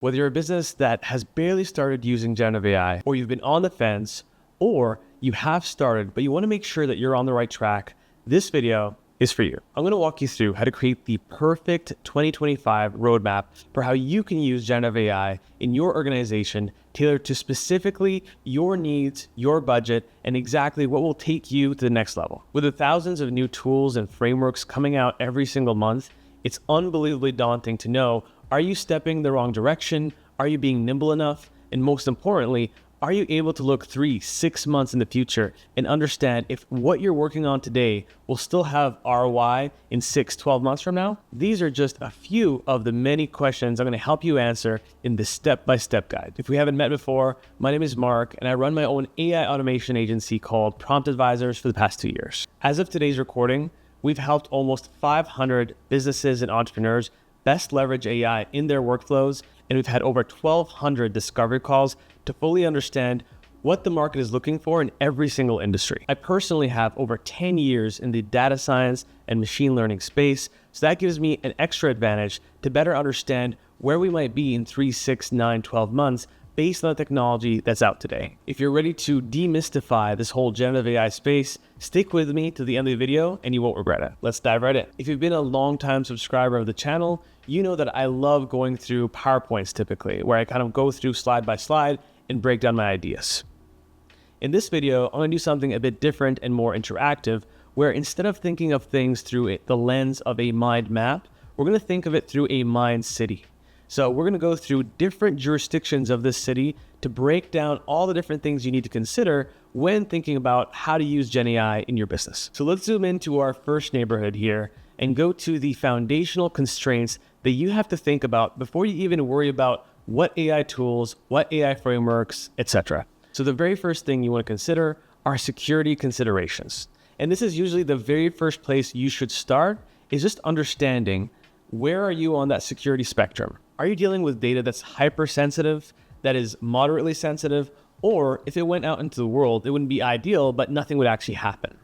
Whether you're a business that has barely started using generative AI, or you've been on the fence, or you have started, but you want to make sure that you're on the right track, this video is for you. I'm going to walk you through how to create the perfect 2025 roadmap for how you can use generative AI in your organization, tailored to specifically your needs, your budget, and exactly what will take you to the next level. With the thousands of new tools and frameworks coming out every single month, it's unbelievably daunting to know, are you stepping the wrong direction? Are you being nimble enough? And most importantly, are you able to look 3-6 months in the future and understand if what you're working on today will still have ROI in 6-12 months from now? These are just a few of the many questions I'm going to help you answer in this step-by-step guide. If we haven't met before, my name is Mark, and I run my own AI automation agency called Prompt Advisors for the past 2 years. As of today's recording, we've helped almost 500 businesses and entrepreneurs best leverage AI in their workflows, and we've had over 1,200 discovery calls to fully understand what the market is looking for in every single industry. I personally have over 10 years in the data science and machine learning space, so that gives me an extra advantage to better understand where we might be in 3, 6, 9, 12 months based on the technology that's out today. If you're ready to demystify this whole generative AI space, stick with me to the end of the video and you won't regret it. Let's dive right in. If you've been a long-time subscriber of the channel, you know that I love going through PowerPoints typically, where I kind of go through slide by slide and break down my ideas. In this video, I'm going to do something a bit different and more interactive, where instead of thinking of things through the lens of a mind map, we're going to think of it through a mind city. So we're going to go through different jurisdictions of this city to break down all the different things you need to consider when thinking about how to use Gen AI in your business. So let's zoom into our first neighborhood here and go to the foundational constraints that you have to think about before you even worry about what AI tools, what AI frameworks, etc. So the very first thing you want to consider are security considerations. And this is usually the very first place you should start, is just understanding where are you on that security spectrum. Are you dealing with data that's hypersensitive, that is moderately sensitive, or if it went out into the world, it wouldn't be ideal, but nothing would actually happen?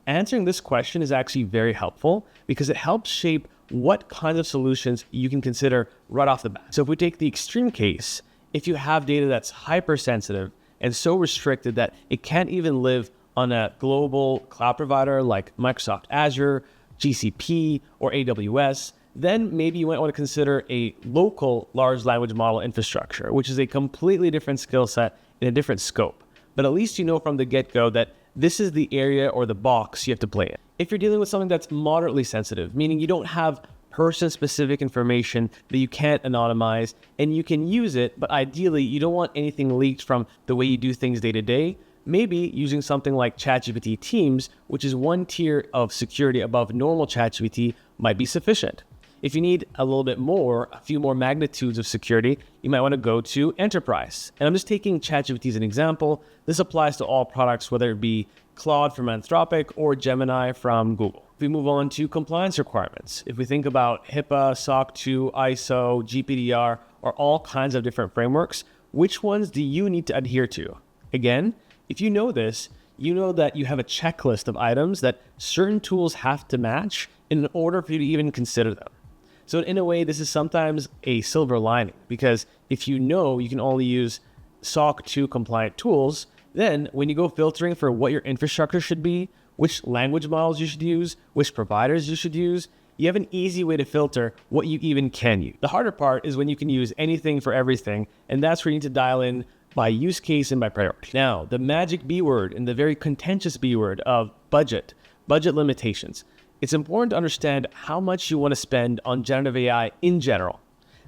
Answering this question is actually very helpful because it helps shape what kinds of solutions you can consider right off the bat. So if we take the extreme case, if you have data that's hypersensitive and so restricted that it can't even live on a global cloud provider like Microsoft Azure, GCP, or AWS, then maybe you might want to consider a local large language model infrastructure, which is a completely different skill set in a different scope. But at least you know from the get-go that this is the area or the box you have to play in. If you're dealing with something that's moderately sensitive, meaning you don't have person-specific information that you can't anonymize and you can use it, but ideally you don't want anything leaked from the way you do things day to day, maybe using something like ChatGPT Teams, which is one tier of security above normal ChatGPT, might be sufficient. If you need a little bit more, a few more magnitudes of security, you might want to go to Enterprise. And I'm just taking ChatGPT as an example. This applies to all products, whether it be Claude from Anthropic or Gemini from Google. If we move on to compliance requirements, if we think about HIPAA, SOC 2, ISO, GPDR, or all kinds of different frameworks, which ones do you need to adhere to? Again, if you know this, you know that you have a checklist of items that certain tools have to match in order for you to even consider them. So in a way, this is sometimes a silver lining, because if you know you can only use SOC 2 compliant tools, then when you go filtering for what your infrastructure should be, which language models you should use, which providers you should use, you have an easy way to filter what you even can use. The harder part is when you can use anything for everything, and that's where you need to dial in by use case and by priority. Now, the magic B word and the very contentious B word of budget limitations. It's important to understand how much you want to spend on generative AI in general.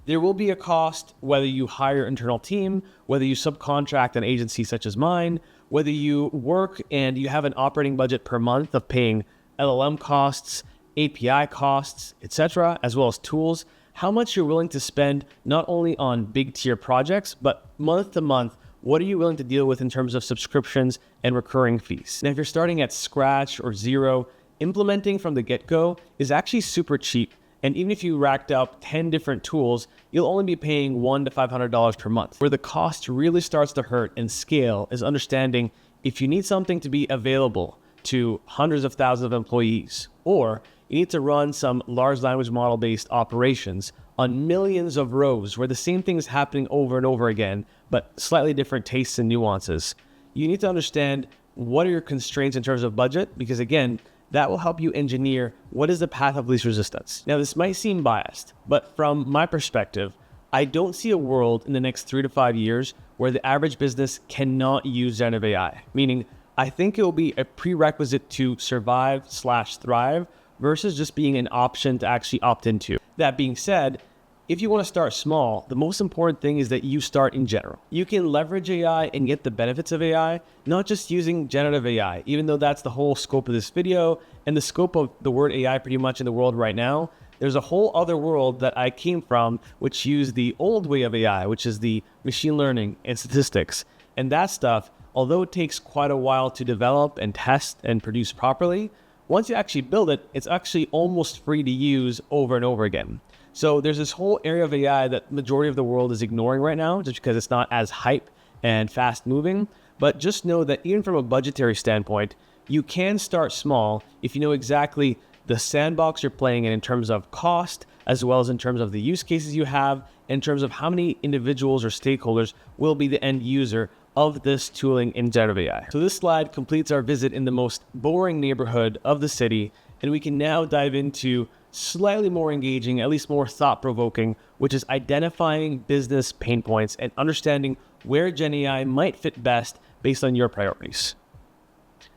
There will be a cost whether you hire an internal team, whether you subcontract an agency such as mine, whether you work and you have an operating budget per month of paying LLM costs, API costs, etc., as well as tools, how much you're willing to spend not only on big tier projects, but month to month, what are you willing to deal with in terms of subscriptions and recurring fees? Now, if you're starting at scratch or zero, implementing from the get-go is actually super cheap. And even if you racked up 10 different tools, you'll only be paying $100 to $500 per month. Where the cost really starts to hurt and scale is understanding if you need something to be available to hundreds of thousands of employees, or you need to run some large language model based operations on millions of rows where the same thing is happening over and over again, but slightly different tastes and nuances. You need to understand what are your constraints in terms of budget, because again, that will help you engineer what is the path of least resistance. Now, this might seem biased, but from my perspective, I don't see a world in the next 3 to 5 years where the average business cannot use generative AI, meaning I think it will be a prerequisite to survive/thrive versus just being an option to actually opt into. That being said, if you want to start small, the most important thing is that you start in general. You can leverage AI and get the benefits of AI, not just using generative AI, even though that's the whole scope of this video and the scope of the word AI pretty much in the world right now. There's a whole other world that I came from, which used the old way of AI, which is the machine learning and statistics. And that stuff, although it takes quite a while to develop and test and produce properly, once you actually build it, it's actually almost free to use over and over again. So there's this whole area of AI that majority of the world is ignoring right now, just because it's not as hype and fast moving. But just know that even from a budgetary standpoint, you can start small if you know exactly the sandbox you're playing in terms of cost, as well as in terms of the use cases you have, in terms of how many individuals or stakeholders will be the end user of this tooling in generative AI. So this slide completes our visit in the most boring neighborhood of the city, and we can now dive into slightly more engaging, at least more thought-provoking, which is identifying business pain points and understanding where Gen AI might fit best based on your priorities.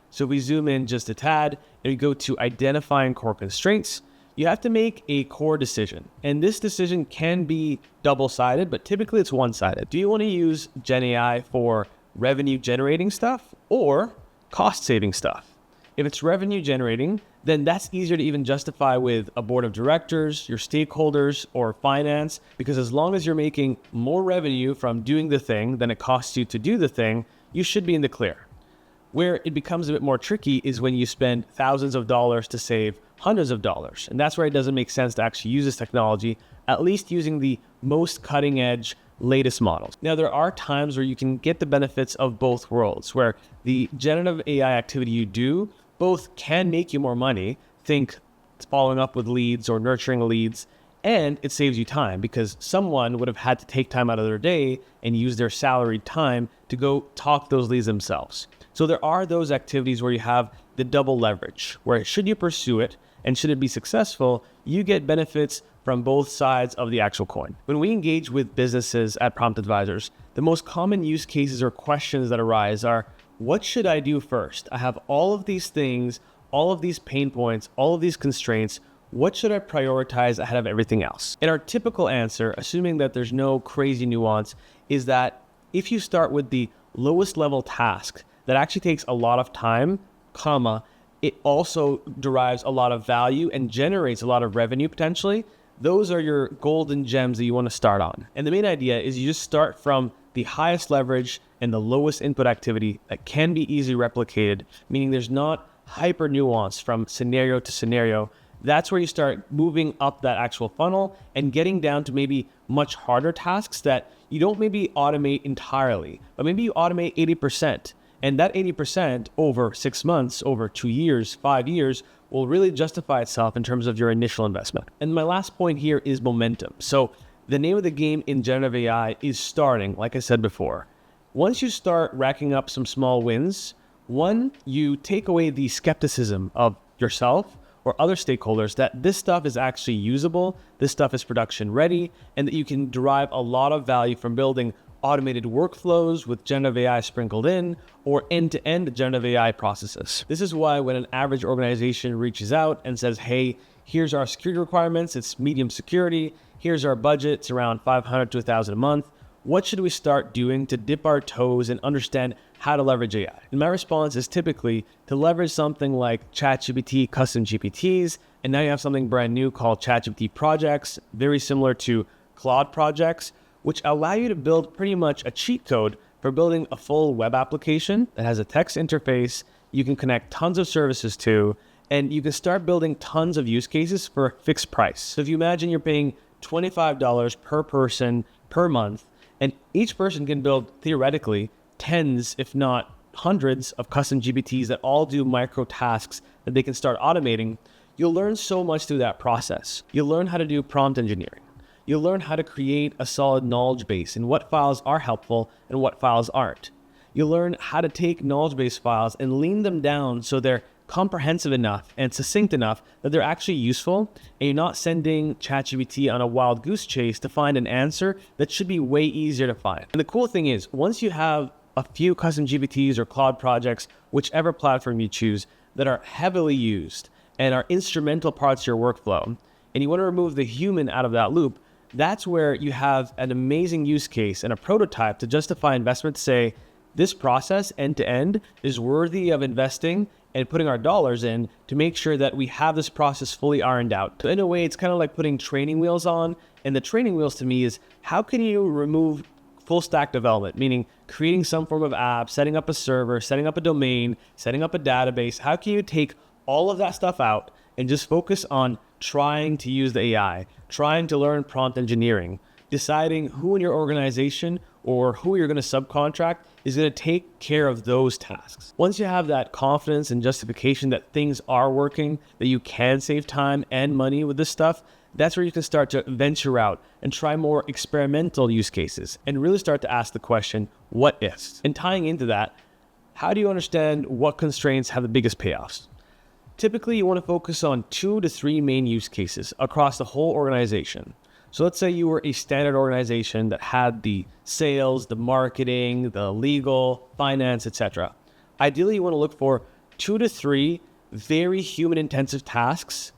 So if we zoom in just a tad and we go to identifying core constraints, you have to make a core decision. And this decision can be double-sided, but typically it's one-sided. Do you want to use Gen AI for revenue generating stuff or cost saving stuff? If it's revenue generating, then that's easier to even justify with a board of directors, your stakeholders, or finance, because as long as you're making more revenue from doing the thing than it costs you to do the thing, you should be in the clear. Where it becomes a bit more tricky is when you spend thousands of dollars to save hundreds of dollars. And that's where it doesn't make sense to actually use this technology, at least using the most cutting edge, latest models. Now, there are times where you can get the benefits of both worlds, where the generative AI activity you do both can make you more money, think following up with leads or nurturing leads, and it saves you time because someone would have had to take time out of their day and use their salaried time to go talk those leads themselves. So there are those activities where you have the double leverage, where should you pursue it and should it be successful, you get benefits from both sides of the actual coin. When we engage with businesses at Prompt Advisors, the most common use cases or questions that arise are, what should I do first? I have all of these things, all of these pain points, all of these constraints. What should I prioritize ahead of everything else? And our typical answer, assuming that there's no crazy nuance, is that if you start with the lowest level task that actually takes a lot of time, comma, it also derives a lot of value and generates a lot of revenue potentially, those are your golden gems that you want to start on. And the main idea is you just start from the highest leverage and the lowest input activity that can be easily replicated, meaning there's not hyper nuance from scenario to scenario. That's where you start moving up that actual funnel and getting down to maybe much harder tasks that you don't maybe automate entirely, but maybe you automate 80%. And that 80% over 6 months, over 2 years, 5 years, will really justify itself in terms of your initial investment. And my last point here is momentum. So the name of the game in generative AI is starting, like I said before. Once you start racking up some small wins, one, you take away the skepticism of yourself or other stakeholders that this stuff is actually usable, this stuff is production ready, and that you can derive a lot of value from building automated workflows with generative AI sprinkled in, or end-to-end generative AI processes. This is why when an average organization reaches out and says, hey, here's our security requirements, it's medium security, here's our budget, it's around $500 to $1,000 a month, what should we start doing to dip our toes and understand how to leverage AI? And my response is typically to leverage something like ChatGPT custom GPTs, and now you have something brand new called ChatGPT projects, very similar to Claude projects, which allow you to build pretty much a cheat code for building a full web application that has a text interface you can connect tons of services to, and you can start building tons of use cases for a fixed price. So if you imagine you're paying $25 per person per month, and each person can build theoretically tens, if not hundreds of custom GPTs that all do micro tasks that they can start automating, you'll learn so much through that process. You'll learn how to do prompt engineering. You'll learn how to create a solid knowledge base and what files are helpful and what files aren't. You'll learn how to take knowledge base files and lean them down so they're comprehensive enough and succinct enough that they're actually useful, and you're not sending ChatGPT on a wild goose chase to find an answer that should be way easier to find. And the cool thing is, once you have a few custom GPTs or cloud projects, whichever platform you choose, that are heavily used and are instrumental parts of your workflow, and you want to remove the human out of that loop, that's where you have an amazing use case and a prototype to justify investment to say, this process end to end is worthy of investing and putting our dollars in to make sure that we have this process fully ironed out. So in a way, it's kind of like putting training wheels on. And the training wheels to me is, how can you remove full stack development, meaning creating some form of app, setting up a server, setting up a domain, setting up a database? How can you take all of that stuff out and just focus on trying to use the AI, trying to learn prompt engineering, deciding who in your organization or who you're going to subcontract is going to take care of those tasks. Once you have that confidence and justification that things are working, that you can save time and money with this stuff, that's where you can start to venture out and try more experimental use cases and really start to ask the question, what ifs? And tying into that, how do you understand what constraints have the biggest payoffs? Typically, you want to focus on 2 to 3 main use cases across the whole organization. So let's say you were a standard organization that had the sales, the marketing, the legal, finance, etc. Ideally, you want to look for 2 to 3 very human-intensive tasks,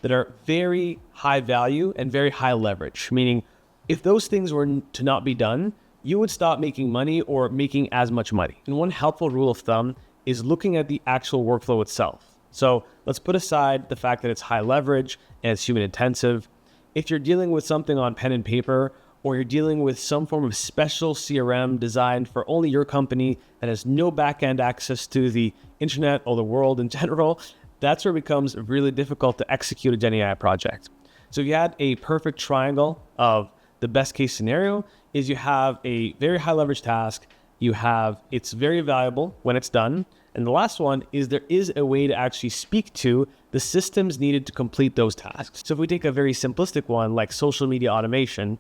that are very high value and very high leverage. Meaning, if those things were to not be done, you would stop making money or making as much money. And one helpful rule of thumb is looking at the actual workflow itself. So let's put aside the fact that it's high leverage and it's human intensive. If you're dealing with something on pen and paper, or you're dealing with some form of special CRM designed for only your company that has no back-end access to the internet or the world in general, that's where it becomes really difficult to execute a Gen AI project. So if you had a perfect triangle of the best case scenario is you have a very high leverage task, it's very valuable when it's done. And the last one is there is a way to actually speak to the systems needed to complete those tasks. So if we take a very simplistic one like social media automation,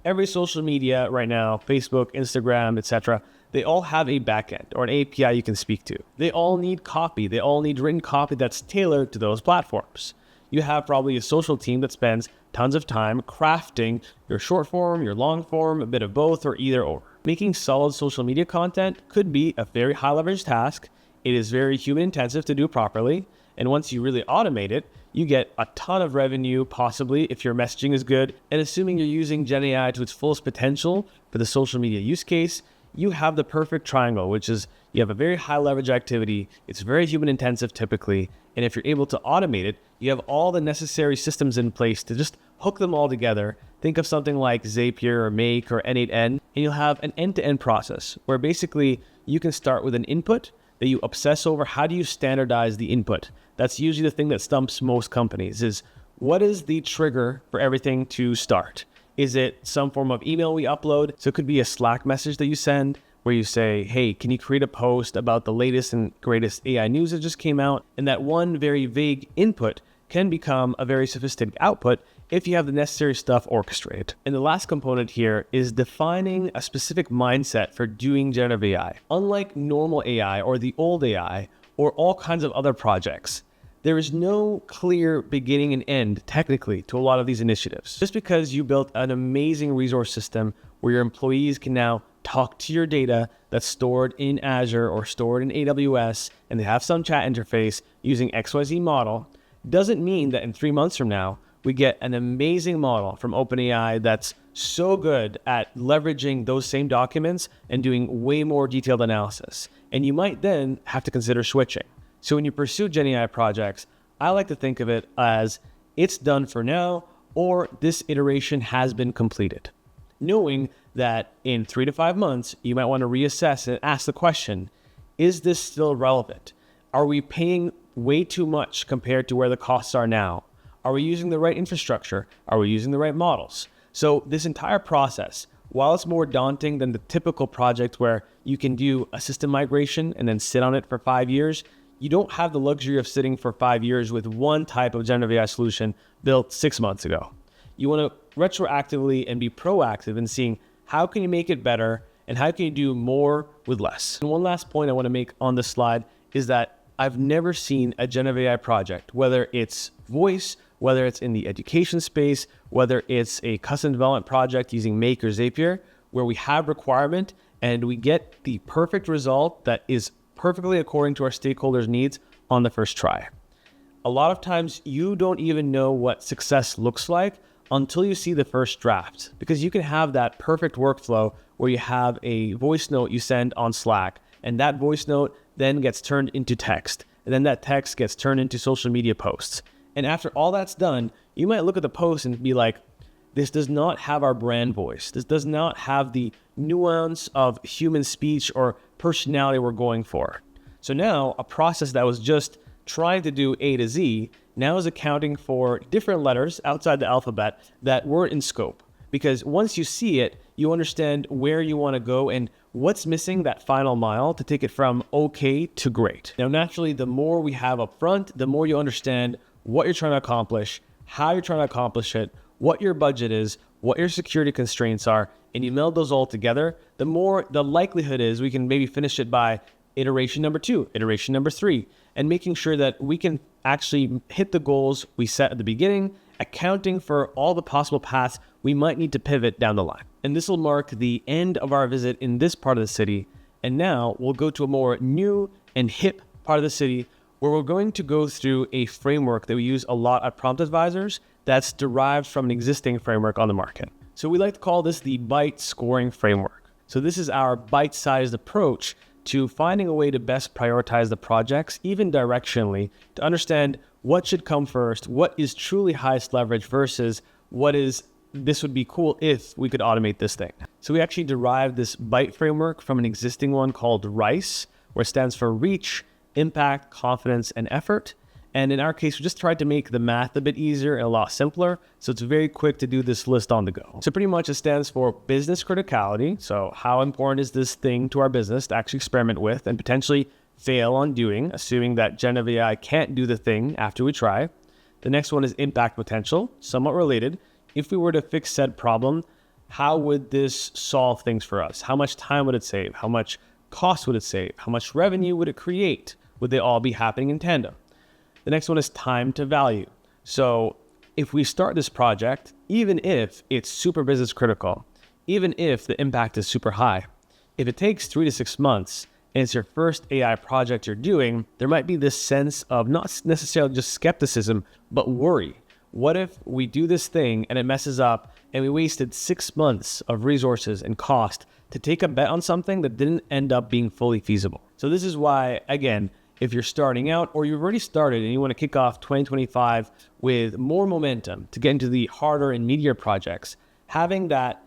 every social media right now, Facebook, Instagram, etc., they all have a backend or an API you can speak to. They all need copy. They all need written copy that's tailored to those platforms. You have probably a social team that spends tons of time crafting your short form, your long form, a bit of both, or either or. Making solid social media content could be a very high leverage task. It is very human intensive to do properly. And once you really automate it, you get a ton of revenue, possibly if your messaging is good. And assuming you're using Gen AI to its fullest potential for the social media use case, you have the perfect triangle, which is you have a very high leverage activity. It's very human intensive typically. And if you're able to automate it, you have all the necessary systems in place to just hook them all together. Think of something like Zapier or Make or N8N, and you'll have an end-to-end process where basically you can start with an input that you obsess over. How do you standardize the input? That's usually the thing that stumps most companies is, what is the trigger for everything to start? Is it some form of email we upload? So it could be a Slack message that you send where you say, hey, can you create a post about the latest and greatest AI news that just came out? And that one very vague input can become a very sophisticated output if you have the necessary stuff orchestrated. And the last component here is defining a specific mindset for doing generative AI. Unlike normal AI or the old AI or all kinds of other projects, there is no clear beginning and end technically to a lot of these initiatives. Just because you built an amazing resource system where your employees can now talk to your data that's stored in Azure or stored in AWS, and they have some chat interface using XYZ model, doesn't mean that in 3 months from now, we get an amazing model from OpenAI that's so good at leveraging those same documents and doing way more detailed analysis. And you might then have to consider switching. So when you pursue Gen AI projects, I like to think of it as it's done for now, or this iteration has been completed. Knowing that in 3 to 5 months, you might want to reassess and ask the question, is this still relevant? Are we paying way too much compared to where the costs are now? Are we using the right infrastructure? Are we using the right models? So this entire process, while it's more daunting than the typical project where you can do a system migration and then sit on it for 5 years, you don't have the luxury of sitting for 5 years with one type of generative AI solution built 6 months ago. You want to retroactively and be proactive in seeing how can you make it better and how can you do more with less. And one last point I want to make on this slide is that I've never seen a generative AI project, whether it's voice, whether it's in the education space, whether it's a custom development project using Make or Zapier, where we have requirement and we get the perfect result that is perfectly according to our stakeholders' needs on the first try. A lot of times you don't even know what success looks like until you see the first draft, because you can have that perfect workflow where you have a voice note you send on Slack, and that voice note then gets turned into text, and then that text gets turned into social media posts. And after all that's done, you might look at the post and be like, this does not have our brand voice. This does not have the nuance of human speech or personality we're going for. So now a process that was just trying to do A to Z now is accounting for different letters outside the alphabet that weren't in scope. Because once you see it, you understand where you want to go and what's missing that final mile to take it from okay to great. Now, naturally, the more we have up front, the more you understand what you're trying to accomplish, how you're trying to accomplish it, what your budget is, what your security constraints are, and you meld those all together, the more the likelihood is we can maybe finish it by iteration number 2, iteration number 3, and making sure that we can actually hit the goals we set at the beginning, accounting for all the possible paths we might need to pivot down the line. And this will mark the end of our visit in this part of the city. And now we'll go to a more new and hip part of the city where we're going to go through a framework that we use a lot at Prompt Advisors that's derived from an existing framework on the market. So we like to call this the bite scoring framework. So this is our bite-sized approach to finding a way to best prioritize the projects, even directionally, to understand what should come first, what is truly highest leverage versus what is, this would be cool if we could automate this thing. So we actually derived this bite framework from an existing one called RICE, where it stands for reach, impact, confidence, and effort. And in our case, we just tried to make the math a bit easier and a lot simpler. So it's very quick to do this list on the go. So pretty much it stands for business criticality. So how important is this thing to our business to actually experiment with and potentially fail on doing, assuming that generative AI can't do the thing after we try. The next one is impact potential, somewhat related. If we were to fix said problem, how would this solve things for us? How much time would it save? How much cost would it save? How much revenue would it create? Would they all be happening in tandem? The next one is time to value. So if we start this project, even if it's super business critical, even if the impact is super high, if it takes 3 to 6 months and it's your first AI project you're doing, there might be this sense of not necessarily just skepticism, but worry. What if we do this thing and it messes up and we wasted 6 months of resources and cost to take a bet on something that didn't end up being fully feasible? So this is why, again, if you're starting out or you've already started and you want to kick off 2025 with more momentum to get into the harder and meatier projects, having that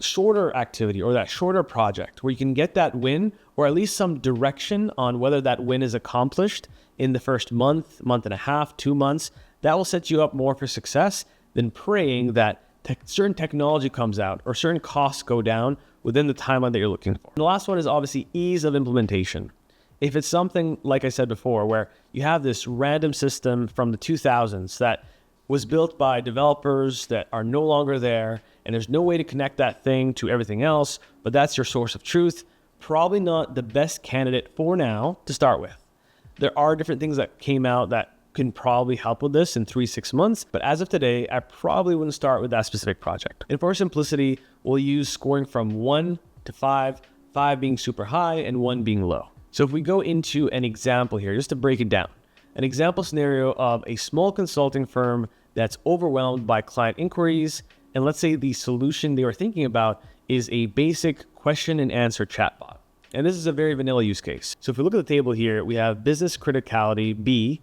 shorter activity or that shorter project where you can get that win or at least some direction on whether that win is accomplished in the first month, month and a half, 2 months, that will set you up more for success than praying that certain technology comes out or certain costs go down within the timeline that you're looking for. And the last one is obviously ease of implementation. If it's something, like I said before, where you have this random system from the 2000s that was built by developers that are no longer there, and there's no way to connect that thing to everything else, but that's your source of truth, probably not the best candidate for now to start with. There are different things that came out that can probably help with this in 3-6 months, but as of today, I probably wouldn't start with that specific project. And for simplicity, we'll use scoring from 1 to 5, 5 being super high and 1 being low. So if we go into an example here, just to break it down, an example scenario of a small consulting firm that's overwhelmed by client inquiries, and let's say the solution they were thinking about is a basic question and answer chatbot. And this is a very vanilla use case. So if we look at the table here, we have business criticality B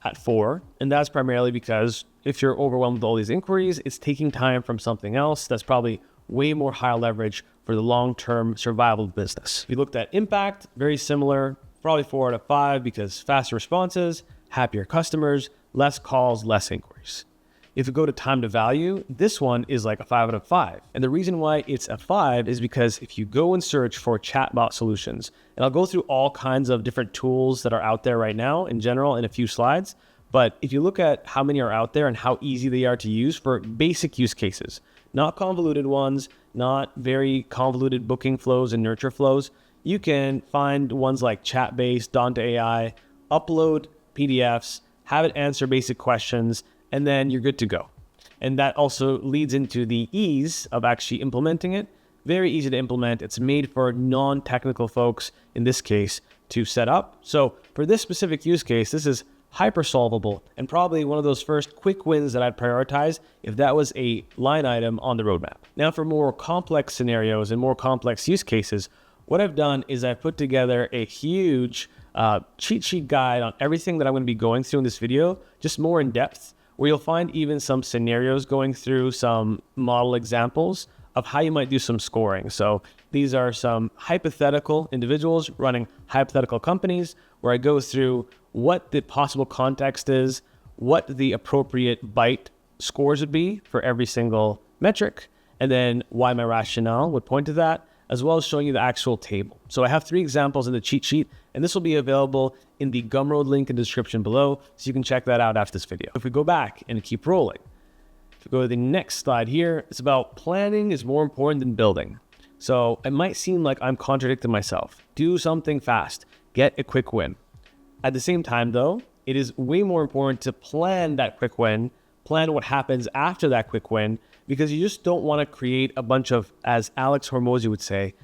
at 4, and that's primarily because if you're overwhelmed with all these inquiries, it's taking time from something else that's probably way more high leverage for the long-term survival of business. If you looked at impact, very similar, probably 4 out of 5 because faster responses, happier customers, less calls, less inquiries. If you go to time to value, this one is like a 5 out of 5. And the reason why it's a 5 is because if you go and search for chatbot solutions, and I'll go through all kinds of different tools that are out there right now in general in a few slides, But if you look at how many are out there and how easy they are to use for basic use cases, not convoluted ones, not very convoluted booking flows and nurture flows, you can find ones like chat-based, Dante AI, upload PDFs, have it answer basic questions, and then you're good to go. And that also leads into the ease of actually implementing it. Very easy to implement. It's made for non-technical folks, in this case, to set up. So for this specific use case, this is hyper solvable and probably one of those first quick wins that I'd prioritize if that was a line item on the roadmap. Now for more complex scenarios and more complex use cases, what I've done is I've put together a huge cheat sheet guide on everything that I'm going to be going through in this video, just more in depth, where you'll find even some scenarios going through some model examples of how you might do some scoring. So these are some hypothetical individuals running hypothetical companies where I go through what the possible context is, what the appropriate byte scores would be for every single metric, and then why my rationale would point to that, as well as showing you the actual table. So I have 3 examples in the cheat sheet, and this will be available in the Gumroad link in the description below, so you can check that out after this video. If we go back and keep rolling, if we go to the next slide here, it's about planning is more important than building. So it might seem like I'm contradicting myself. Do something fast, get a quick win. At the same time though, it is way more important to plan that quick win, plan what happens after that quick win, because you just don't want to create a bunch of, as Alex Hormozy would say,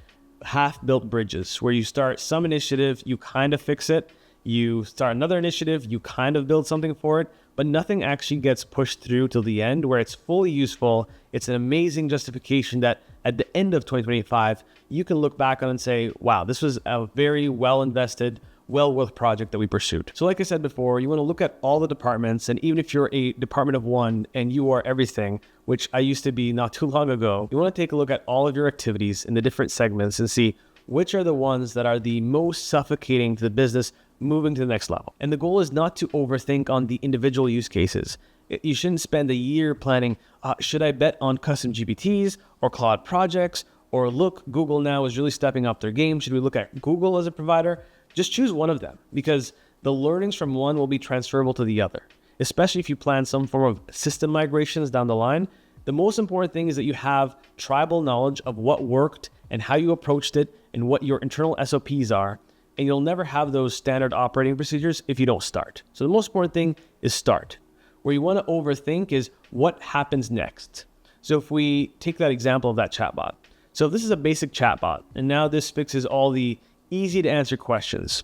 half-built bridges, where you start some initiative, you kind of fix it, you start another initiative, you kind of build something for it, but nothing actually gets pushed through till the end where it's fully useful. It's an amazing justification that at the end of 2025, you can look back on and say, wow, this was a very well-invested, well-worth project that we pursued. So like I said before, you want to look at all the departments, and even if you're a department of one and you are everything, which I used to be not too long ago, you want to take a look at all of your activities in the different segments and see which are the ones that are the most suffocating to the business moving to the next level. And the goal is not to overthink on the individual use cases. You shouldn't spend a year planning, should I bet on custom GPTs or cloud projects? Or look, Google now is really stepping up their game. Should we look at Google as a provider? Just choose one of them, because the learnings from one will be transferable to the other, especially if you plan some form of system migrations down the line. The most important thing is that you have tribal knowledge of what worked and how you approached it and what your internal SOPs are. And you'll never have those standard operating procedures if you don't start. So the most important thing is start. Where you want to overthink is what happens next. So if we take that example of that chatbot. So this is a basic chatbot, and now this fixes all the easy to answer questions.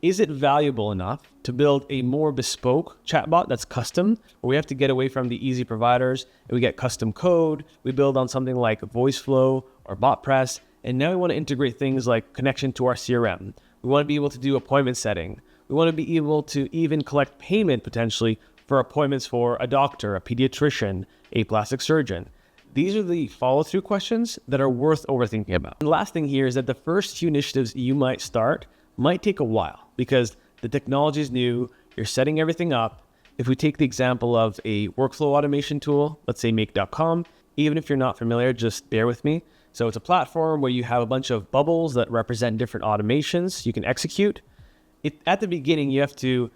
Is it valuable enough to build a more bespoke chatbot that's custom, where we have to get away from the easy providers and we get custom code, we build on something like VoiceFlow or BotPress, and now we want to integrate things like connection to our CRM. We want to be able to do appointment setting. We want to be able to even collect payment potentially for appointments for a doctor, a pediatrician, a plastic surgeon. These are the follow-through questions that are worth overthinking about. And the last thing here is that the first few initiatives you might start might take a while because the technology is new, you're setting everything up. If we take the example of a workflow automation tool, let's say make.com, even if you're not familiar, just bear with me. So it's a platform where you have a bunch of bubbles that represent different automations you can execute. At the beginning, you have to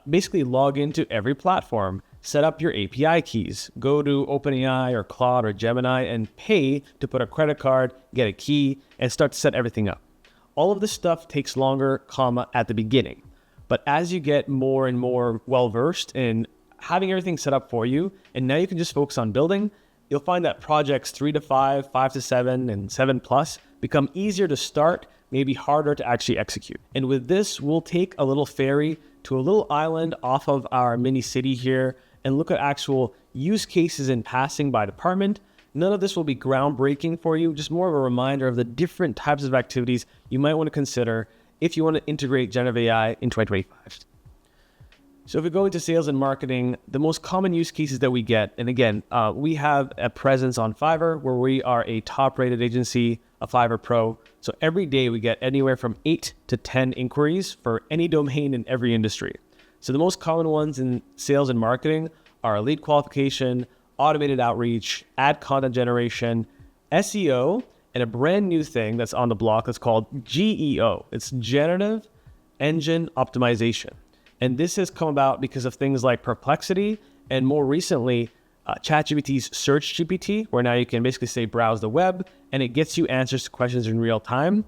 basically log into every platform, set up your API keys, go to OpenAI or Claude or Gemini and pay to put a credit card, get a key, and start to set everything up. All of this stuff takes longer, at the beginning. But as you get more and more well-versed in having everything set up for you, and now you can just focus on building, you'll find that projects 3 to 5, 5 to 7, and 7+ become easier to start, maybe harder to actually execute. And with this, we'll take a little ferry to a little island off of our mini city here and look at actual use cases in passing by department. None of this will be groundbreaking for you, just more of a reminder of the different types of activities you might want to consider if you want to integrate generative AI in 2025. So if we go into sales and marketing, the most common use cases that we get, and again, we have a presence on Fiverr where we are a top-rated agency, a Fiverr Pro. So every day we get anywhere from 8 to 10 inquiries for any domain in every industry. So the most common ones in sales and marketing are lead qualification, automated outreach, ad content generation, SEO, and a brand new thing that's on the block that's called GEO. It's Generative Engine Optimization. And this has come about because of things like Perplexity and more recently, ChatGPT's Search GPT, where now you can basically say browse the web and it gets you answers to questions in real time.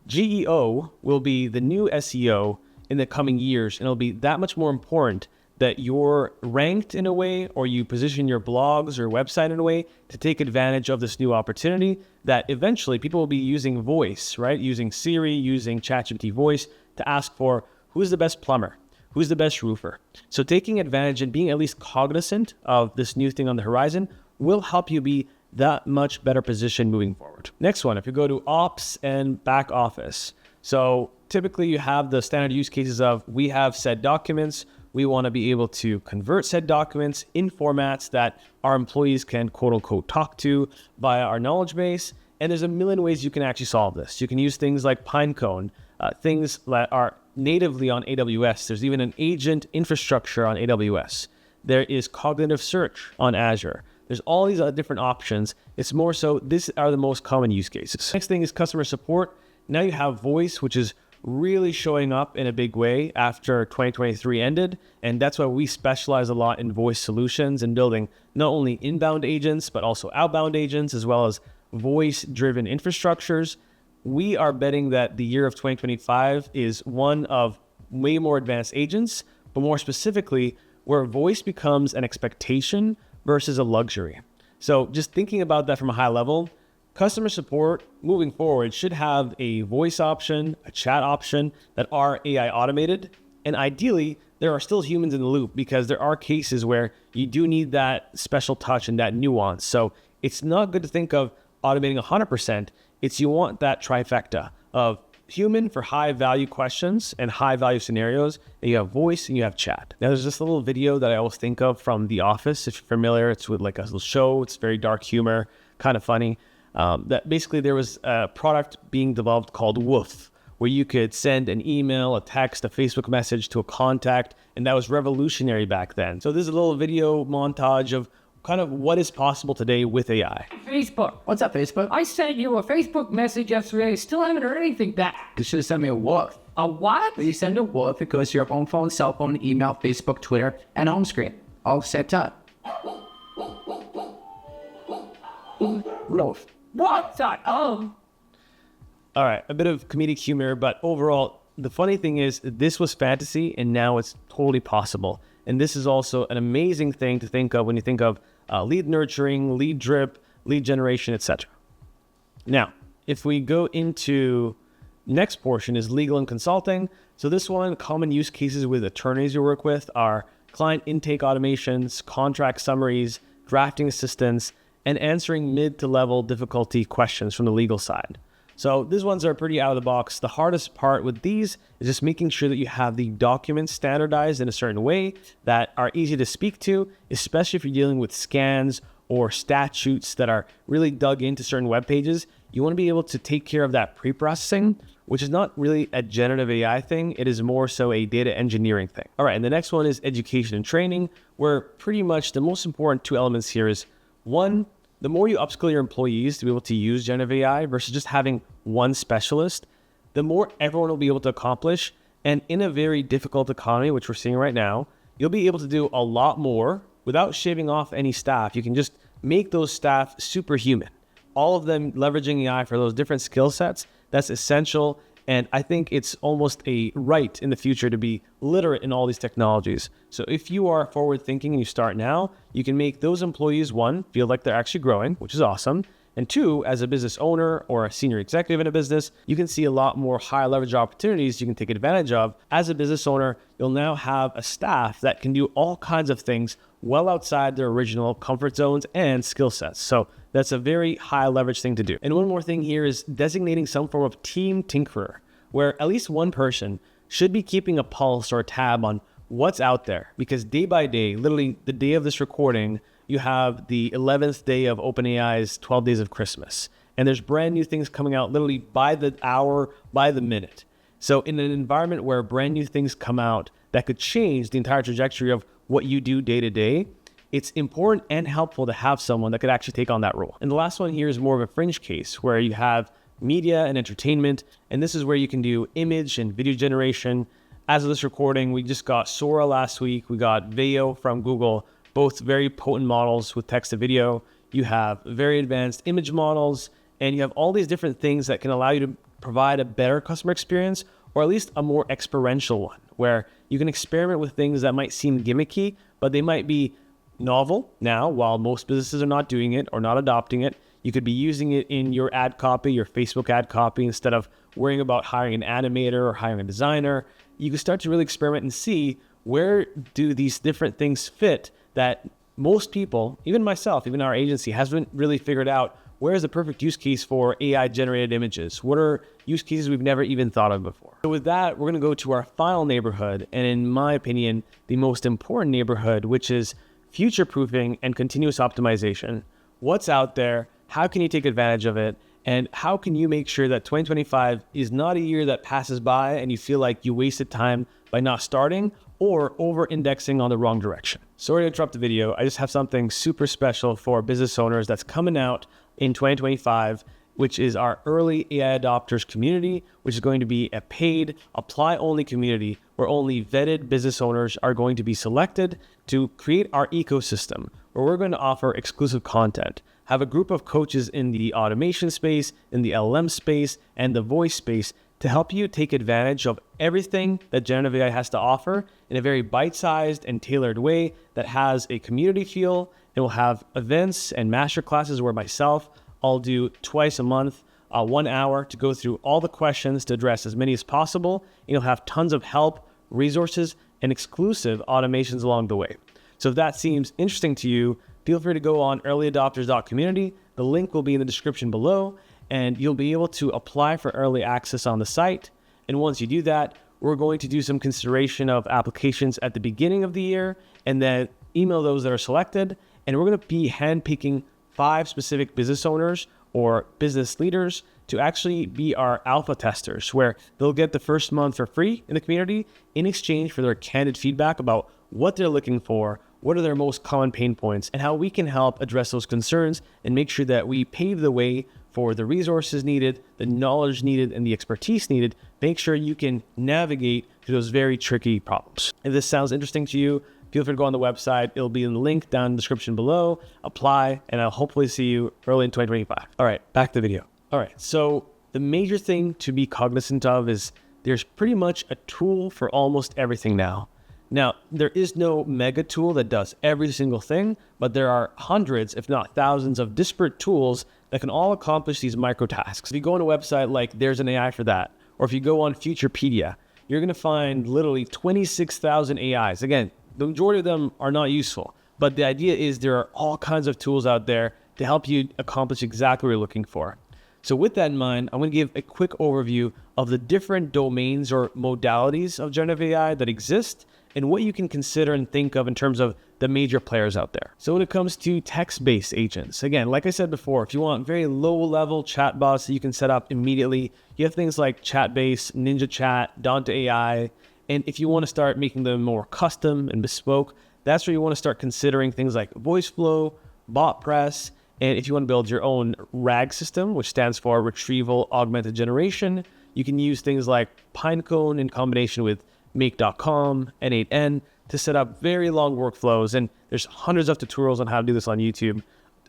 GEO will be the new SEO in the coming years, and it'll be that much more important that you're ranked in a way or you position your blogs or website in a way to take advantage of this new opportunity that eventually people will be using voice, right? Using Siri, using ChatGPT voice to ask for who's the best plumber, who's the best roofer. So taking advantage and being at least cognizant of this new thing on the horizon will help you be that much better position moving forward. Next one, if you go to ops and back office. So typically you have the standard use cases of we have said documents, we want to be able to convert said documents in formats that our employees can quote unquote talk to via our knowledge base. And there's a million ways you can actually solve this. You can use things like Pinecone, things that are natively on AWS. There's even an agent infrastructure on AWS. There is cognitive search on Azure. There's all these other different options. It's more so, these are the most common use cases. Next thing is customer support. Now you have voice, which is really showing up in a big way after 2023 ended. And that's why we specialize a lot in voice solutions and building not only inbound agents, but also outbound agents, as well as voice-driven infrastructures. We are betting that the year of 2025 is one of way more advanced agents, but more specifically, where voice becomes an expectation versus a luxury. So just thinking about that from a high level, customer support moving forward should have a voice option, a chat option that are AI automated. And ideally, there are still humans in the loop because there are cases where you do need that special touch and that nuance. So it's not good to think of automating 100%. It's you want that trifecta of human for high value questions and high value scenarios, and you have voice and you have chat. Now there's this little video that I always think of from The Office. If you're familiar, it's with like a little show. It's very dark humor, kind of funny. That basically there was a product being developed called Woof, where you could send an email, a text, a Facebook message to a contact, and that was revolutionary back then. So this is a little video montage of kind of what is possible today with AI. Facebook. What's up, Facebook? I sent you a Facebook message yesterday. Still haven't heard anything back. You should have sent me a Woof. A what? You send a Woof, it goes to your home phone, cell phone, email, Facebook, Twitter, and home screen. All set up. Woof. What? All right, a bit of comedic humor, but overall, the funny thing is this was fantasy and now it's totally possible. And this is also an amazing thing to think of when you think of lead nurturing, lead drip, lead generation, etc. Now, if we go into next portion is legal and consulting. So this one, common use cases with attorneys you work with are client intake automations, contract summaries, drafting assistance, and answering mid to level difficulty questions from the legal side. So these ones are pretty out of the box. The hardest part with these is just making sure that you have the documents standardized in a certain way that are easy to speak to, especially if you're dealing with scans or statutes that are really dug into certain web pages. You want to be able to take care of that pre-processing, which is not really a generative AI thing. It is more so a data engineering thing. All right, and the next one is education and training, where pretty much the most important two elements here is one, the more you upskill your employees to be able to use generative AI versus just having one specialist, the more everyone will be able to accomplish. And in a very difficult economy, which we're seeing right now, you'll be able to do a lot more without shaving off any staff. You can just make those staff superhuman. All of them leveraging AI for those different skill sets, that's essential. And I think it's almost a right in the future to be literate in all these technologies. So if you are forward thinking and you start now, you can make those employees, one, feel like they're actually growing, which is awesome. And two, as a business owner or a senior executive in a business, you can see a lot more high leverage opportunities you can take advantage of. As a business owner, you'll now have a staff that can do all kinds of things well outside their original comfort zones and skill sets. So that's a very high leverage thing to do. And one more thing here is designating some form of team tinkerer, where at least one person should be keeping a pulse or a tab on what's out there. Because day by day, literally the day of this recording, you have the 11th day of OpenAI's 12 Days of Christmas. And there's brand new things coming out literally by the hour, by the minute. So in an environment where brand new things come out that could change the entire trajectory of what you do day to day, it's important and helpful to have someone that could actually take on that role. And the last one here is more of a fringe case where you have media and entertainment. And this is where you can do image and video generation, As of this recording, we just got Sora last week. We got Veo from Google, both very potent models with text to video. You have very advanced image models, and you have all these different things that can allow you to provide a better customer experience, or at least a more experiential one, where you can experiment with things that might seem gimmicky, but they might be novel now, while most businesses are not doing it or not adopting it. You could be using it in your ad copy, your Facebook ad copy, instead of worrying about hiring an animator or hiring a designer. You can start to really experiment and see where do these different things fit that most people, even myself, even our agency, hasn't really figured out where is the perfect use case for AI generated images. What are use cases we've never even thought of before? So with that, we're going to go to our final neighborhood, and in my opinion, the most important neighborhood, which is future-proofing and continuous optimization. What's out there? How can you take advantage of it? And how can you make sure that 2025 is not a year that passes by and you feel like you wasted time by not starting or over-indexing on the wrong direction? Sorry to interrupt the video. I just have something super special for business owners that's coming out in 2025, which is our early AI adopters community, which is going to be a paid apply-only community where only vetted business owners are going to be selected to create our ecosystem, where we're going to offer exclusive content, have a group of coaches in the automation space, in the LLM space, and the voice space to help you take advantage of everything that generative AI has to offer in a very bite-sized and tailored way that has a community feel. It will have events and masterclasses where myself, I'll do twice a month, 1 hour to go through all the questions to address as many as possible. And you'll have tons of help, resources, and exclusive automations along the way. So if that seems interesting to you, feel free to go on earlyadopters.community. The link will be in the description below, and you'll be able to apply for early access on the site. And once you do that, we're going to do some consideration of applications at the beginning of the year, and then email those that are selected. And we're going to be handpicking 5 specific business owners or business leaders to actually be our alpha testers, where they'll get the first month for free in the community in exchange for their candid feedback about what they're looking for, what are their most common pain points, and how we can help address those concerns and make sure that we pave the way for the resources needed, the knowledge needed, and the expertise needed. Make sure you can navigate through those very tricky problems. If this sounds interesting to you, feel free to go on the website. It'll be in the link down in the description below. Apply, and I'll hopefully see you early in 2025. All right, back to the video. All right, so the major thing to be cognizant of is there's pretty much a tool for almost everything now. Now, there is no mega tool that does every single thing, but there are hundreds, if not thousands, of disparate tools that can all accomplish these micro tasks. If you go on a website like There's an AI for That, or if you go on Futurepedia, you're going to find literally 26,000 AIs. Again, the majority of them are not useful, but the idea is there are all kinds of tools out there to help you accomplish exactly what you're looking for. So with that in mind, I'm going to give a quick overview of the different domains or modalities of generative AI that exist and what you can consider and think of in terms of the major players out there. So when it comes to text-based agents, again, like I said before, if you want very low-level chatbots that you can set up immediately, you have things like Chatbase, Ninja Chat, Dante AI, and if you want to start making them more custom and bespoke, that's where you want to start considering things like VoiceFlow, BotPress, and if you want to build your own RAG system, which stands for Retrieval Augmented Generation, you can use things like Pinecone in combination with Make.com, N8N to set up very long workflows. And there's hundreds of tutorials on how to do this on YouTube,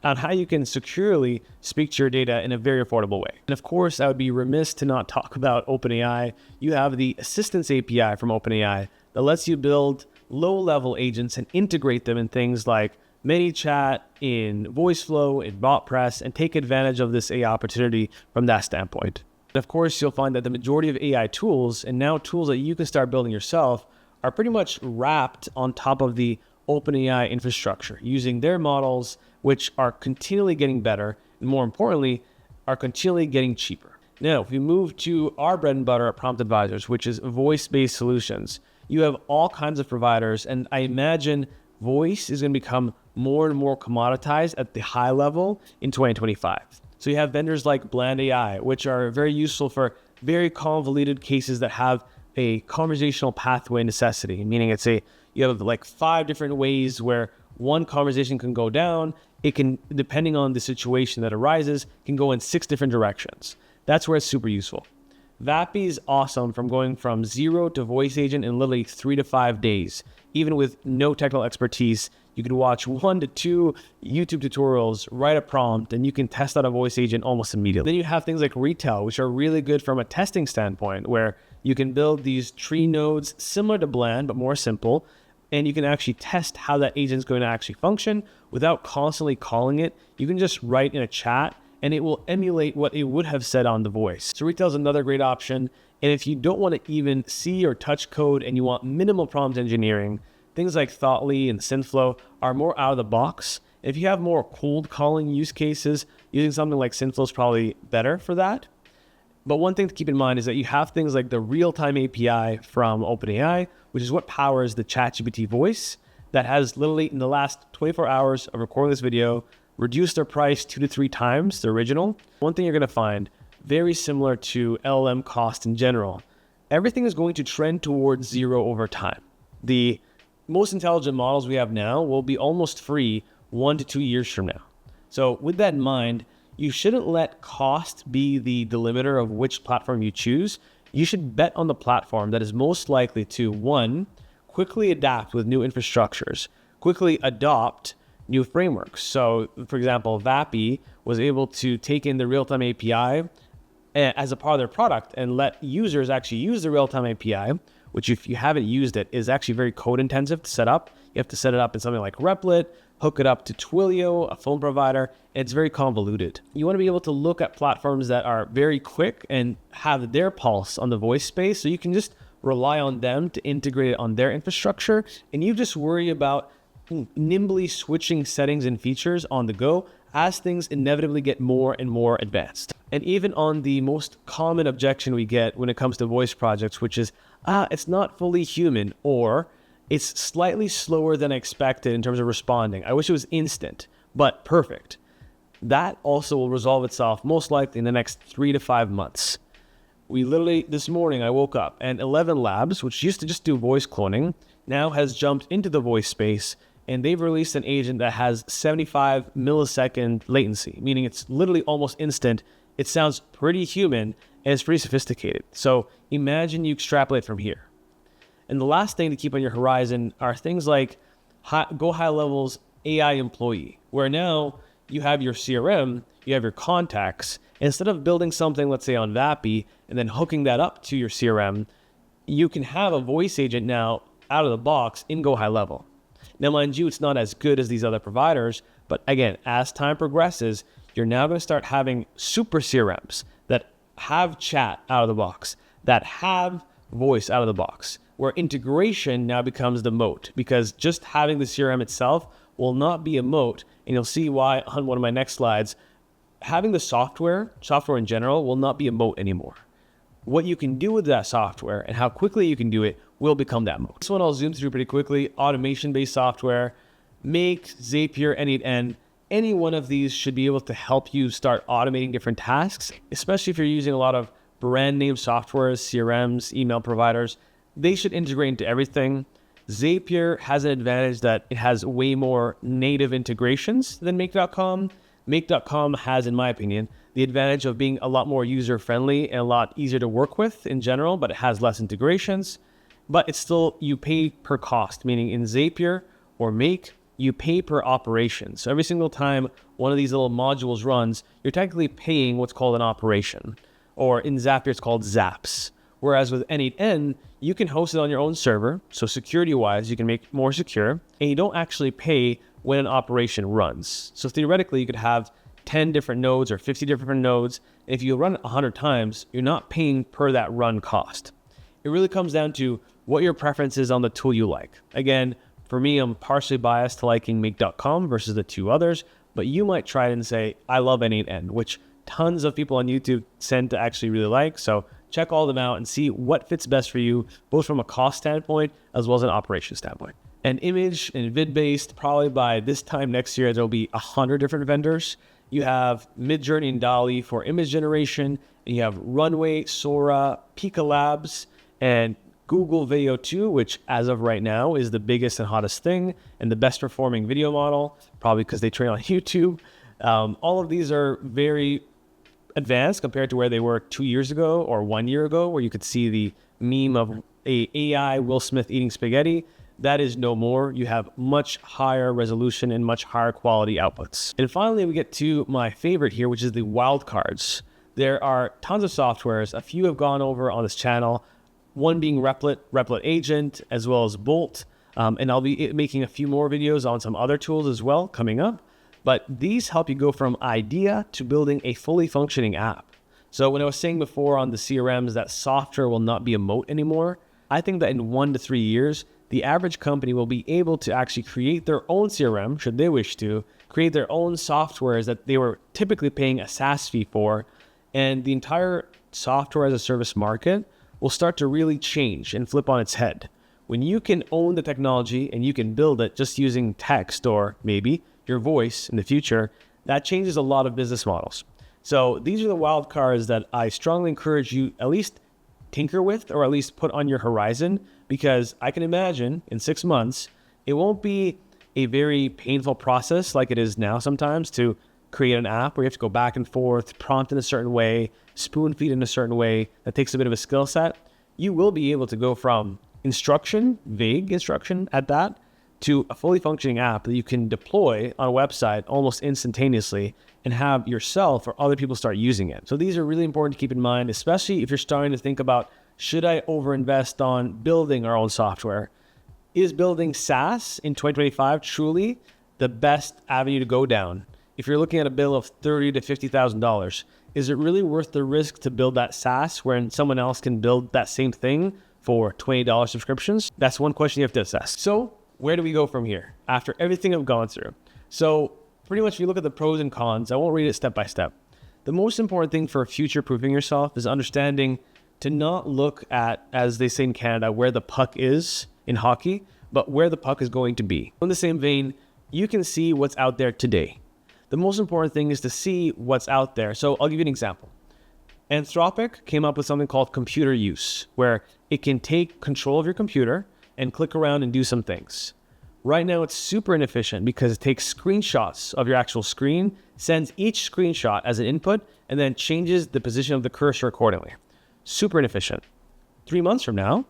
on how you can securely speak to your data in a very affordable way. And of course, I would be remiss to not talk about OpenAI. You have the Assistance API from OpenAI that lets you build low-level agents and integrate them in things like ManyChat, in VoiceFlow, in BotPress, and take advantage of this AI opportunity from that standpoint. And of course, you'll find that the majority of AI tools, and now tools that you can start building yourself, are pretty much wrapped on top of the OpenAI infrastructure, using their models, which are continually getting better, and more importantly, are continually getting cheaper. Now, if we move to our bread and butter at Prompt Advisors, which is voice-based solutions, you have all kinds of providers, and I imagine voice is going to become more and more commoditized at the high level in 2025. So you have vendors like Bland AI, which are very useful for very convoluted cases that have a conversational pathway necessity, meaning you have like 5 different ways where one conversation can go down. It can, depending on the situation that arises, can go in 6 different directions. That's where it's super useful. Vappy is awesome from going from 0 to voice agent in literally 3 to 5 days. Even with no technical expertise, you can watch 1 to 2 YouTube tutorials, write a prompt, and you can test out a voice agent almost immediately. Then you have things like Retail, which are really good from a testing standpoint, where you can build these tree nodes similar to Bland, but more simple, and you can actually test how that agent is going to actually function without constantly calling it. You can just write in a chat and it will emulate what it would have said on the voice. So Retail is another great option. And if you don't want to even see or touch code and you want minimal prompt engineering, things like Thoughtly and Synthflow are more out of the box. If you have more cold calling use cases, using something like Synthflow is probably better for that. But one thing to keep in mind is that you have things like the real-time API from OpenAI, which is what powers the ChatGPT voice, that has literally in the last 24 hours of recording this video, reduced their price 2 to 3 times the original. One thing you're going to find, very similar to LLM cost in general, everything is going to trend towards zero over time. The most intelligent models we have now will be almost free 1 to 2 years from now. So with that in mind, you shouldn't let cost be the delimiter of which platform you choose. You should bet on the platform that is most likely to, 1, quickly adapt with new infrastructures, quickly adopt new frameworks. So, for example, Vappy was able to take in the real-time API as a part of their product and let users actually use the real-time API, which if you haven't used it, is actually very code-intensive to set up. You have to set it up in something like Replit, hook it up to Twilio, a phone provider, and it's very convoluted. You want to be able to look at platforms that are very quick and have their pulse on the voice space, so you can just rely on them to integrate it on their infrastructure, and you just worry about nimbly switching settings and features on the go as things inevitably get more and more advanced. And even on the most common objection we get when it comes to voice projects, which is, it's not fully human, or it's slightly slower than I expected in terms of responding. I wish it was instant, but perfect. That also will resolve itself most likely in the next 3 to 5 months. We literally, this morning I woke up and 11 Labs, which used to just do voice cloning, now has jumped into the voice space, and they've released an agent that has 75 millisecond latency, meaning it's literally almost instant. It sounds pretty human and it's pretty sophisticated. So imagine you extrapolate from here. And the last thing to keep on your horizon are things like Go High Level's AI employee, where now you have your CRM, you have your contacts. Instead of building something, let's say on Vappy, and then hooking that up to your CRM, you can have a voice agent now out of the box in Go High Level. Now, mind you, it's not as good as these other providers, but again, as time progresses, you're now going to start having super CRMs that have chat out of the box, that have voice out of the box, where integration now becomes the moat, because just having the CRM itself will not be a moat. And you'll see why on one of my next slides. Having the software in general, will not be a moat anymore. What you can do with that software and how quickly you can do it will become that moat. This one I'll zoom through pretty quickly. Automation-based software, Make, Zapier, N8N, any one of these should be able to help you start automating different tasks, especially if you're using a lot of brand name softwares, CRMs, email providers. They should integrate into everything. Zapier has an advantage that it has way more native integrations than Make.com. Make.com has, in my opinion, the advantage of being a lot more user-friendly and a lot easier to work with in general, but it has less integrations. But it's still, you pay per cost, meaning in Zapier or Make, you pay per operation. So every single time one of these little modules runs, you're technically paying what's called an operation. Or in Zapier, it's called Zaps. Whereas with N8N, you can host it on your own server. So security-wise, you can make it more secure. And you don't actually pay when an operation runs. So theoretically, you could have 10 different nodes or 50 different nodes. And if you run it 100 times, you're not paying per that run cost. It really comes down to what your preference is on the tool you like. Again, for me, I'm partially biased to liking Make.com versus the 2 others, but you might try it and say, I love N8N, which tons of people on YouTube tend to actually really like. So check all of them out and see what fits best for you, both from a cost standpoint as well as an operation standpoint. And image and vid-based, probably by this time next year, there'll be 100 different vendors. You have Midjourney and DALL-E for image generation, and you have Runway, Sora, Pika Labs, and Google Video 2, which as of right now is the biggest and hottest thing and the best performing video model, probably because they train on YouTube. All of these are very advanced compared to where they were 2 years ago or 1 year ago, where you could see the meme of a AI Will Smith eating spaghetti. That is no more. You have much higher resolution and much higher quality outputs. And finally, we get to my favorite here, which is the wildcards. There are tons of softwares. A few have gone over on this channel, one being Replit Agent, as well as Bolt. And I'll be making a few more videos on some other tools as well coming up. But these help you go from idea to building a fully functioning app. So when I was saying before on the CRMs that software will not be a moat anymore, I think that in 1 to 3 years, the average company will be able to actually create their own CRM, should they wish to, create their own softwares that they were typically paying a SaaS fee for, and the entire software as a service market will start to really change and flip on its head. When you can own the technology and you can build it just using text or maybe your voice in the future, that changes a lot of business models. So these are the wild cards that I strongly encourage you at least tinker with, or at least put on your horizon, because I can imagine in 6 months, it won't be a very painful process like it is now sometimes to create an app where you have to go back and forth, prompt in a certain way, spoon feed in a certain way. That takes a bit of a skill set. You will be able to go from instruction, vague instruction at that, to a fully functioning app that you can deploy on a website almost instantaneously and have yourself or other people start using it. So these are really important to keep in mind, especially if you're starting to think about, should I overinvest on building our own software? Is building SaaS in 2025 truly the best avenue to go down? If you're looking at a bill of $30,000 to $50,000, is it really worth the risk to build that SaaS when someone else can build that same thing for $20 subscriptions? That's one question you have to assess. So where do we go from here after everything I've gone through? So pretty much if you look at the pros and cons, I won't read it step by step. The most important thing for future-proofing yourself is understanding to not look at, as they say in Canada, where the puck is in hockey, but where the puck is going to be. In the same vein, you can see what's out there today. The most important thing is to see what's out there. So I'll give you an example. Anthropic came up with something called computer use, where it can take control of your computer and click around and do some things. Right now, it's super inefficient because it takes screenshots of your actual screen, sends each screenshot as an input, and then changes the position of the cursor accordingly. Super inefficient. 3 months from now,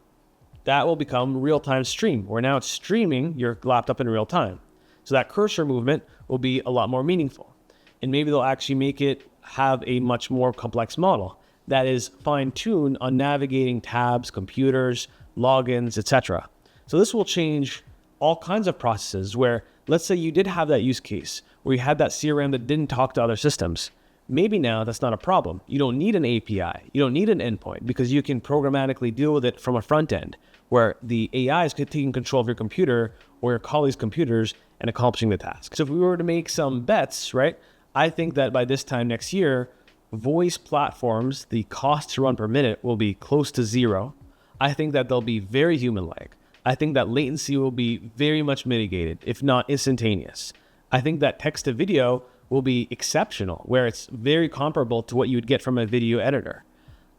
that will become real-time stream, where now it's streaming your laptop in real time. So that cursor movement will be a lot more meaningful. And maybe they'll actually make it have a much more complex model that is fine-tuned on navigating tabs, computers, logins, etc. So this will change all kinds of processes where, let's say you did have that use case where you had that CRM that didn't talk to other systems. Maybe now that's not a problem. You don't need an API. You don't need an endpoint because you can programmatically deal with it from a front end where the AI is taking control of your computer or your colleagues' computers and accomplishing the task. So if we were to make some bets, right, I think that by this time next year, voice platforms, the cost to run per minute will be close to zero. I think that they'll be very human-like. I think that latency will be very much mitigated, if not instantaneous. I think that text to video will be exceptional, where it's very comparable to what you would get from a video editor.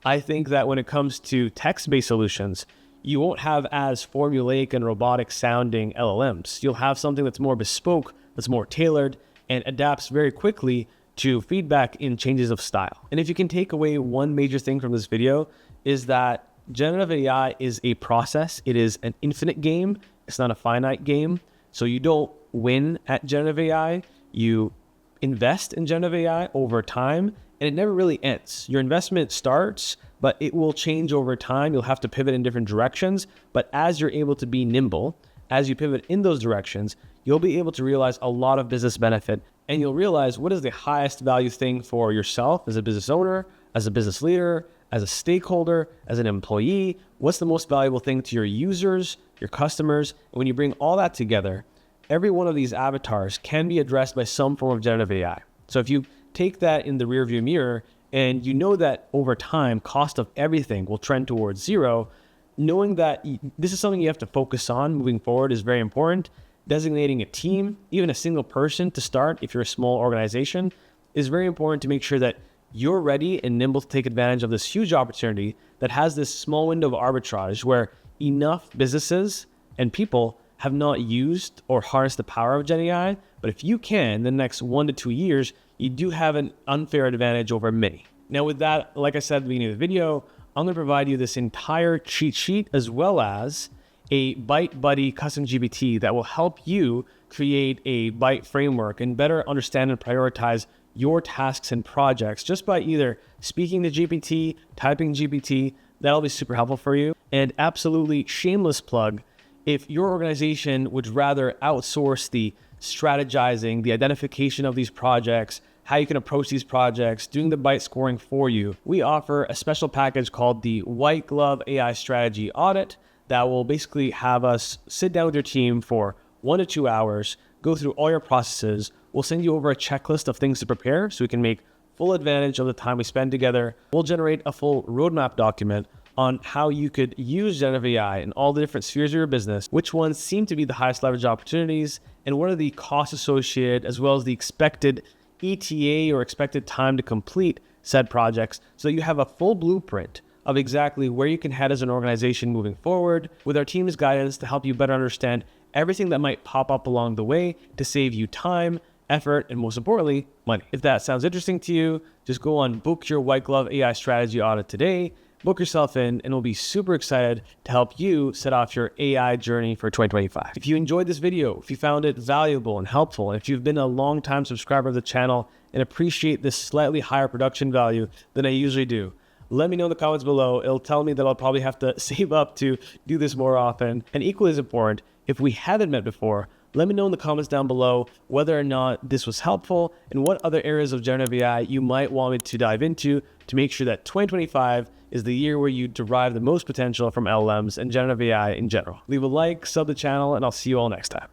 I think that when it comes to text-based solutions, you won't have as formulaic and robotic sounding LLMs. You'll have something that's more bespoke, that's more tailored, and adapts very quickly to feedback in changes of style. And if you can take away one major thing from this video, is that generative AI is a process. It is an infinite game. It's not a finite game. So you don't win at generative AI. You invest in generative AI over time, and it never really ends. Your investment starts, but it will change over time. You'll have to pivot in different directions. But as you're able to be nimble, as you pivot in those directions, you'll be able to realize a lot of business benefit, and you'll realize what is the highest value thing for yourself as a business owner, as a business leader, as a stakeholder, as an employee. What's the most valuable thing to your users, your customers? And when you bring all that together, every one of these avatars can be addressed by some form of generative AI. So if you take that in the rearview mirror and you know that over time, cost of everything will trend towards zero, knowing that this is something you have to focus on moving forward is very important. Designating a team, even a single person to start if you're a small organization, is very important to make sure that you're ready and nimble to take advantage of this huge opportunity that has this small window of arbitrage where enough businesses and people have not used or harnessed the power of Gen AI. But if you can, in the next 1 to 2 years, you do have an unfair advantage over many. Now with that, like I said at the beginning of the video, I'm going to provide you this entire cheat sheet as well as a Byte Buddy custom GPT that will help you create a Byte framework and better understand and prioritize your tasks and projects just by either speaking to GPT, typing GPT. That'll be super helpful for you. And absolutely shameless plug, if your organization would rather outsource the strategizing, the identification of these projects, how you can approach these projects, doing the Byte scoring for you, we offer a special package called the White Glove AI Strategy Audit that will basically have us sit down with your team for 1 to 2 hours, go through all your processes. We'll send you over a checklist of things to prepare so we can make full advantage of the time we spend together. We'll generate a full roadmap document on how you could use generative AI in all the different spheres of your business, which ones seem to be the highest leverage opportunities, and what are the costs associated, as well as the expected ETA or expected time to complete said projects, so that you have a full blueprint of exactly where you can head as an organization moving forward, with our team's guidance to help you better understand everything that might pop up along the way to save you time, effort, and most importantly, money. If that sounds interesting to you, just go on book your White Glove AI Strategy Audit today, book yourself in, and we'll be super excited to help you set off your AI journey for 2025. If you enjoyed this video, if you found it valuable and helpful, and if you've been a long-time subscriber of the channel and appreciate this slightly higher production value than I usually do, let me know in the comments below. It'll tell me that I'll probably have to save up to do this more often. And equally as important, if we haven't met before, let me know in the comments down below whether or not this was helpful and what other areas of generative AI you might want me to dive into to make sure that 2025 is the year where you derive the most potential from LLMs and generative AI in general. Leave a like, sub the channel, and I'll see you all next time.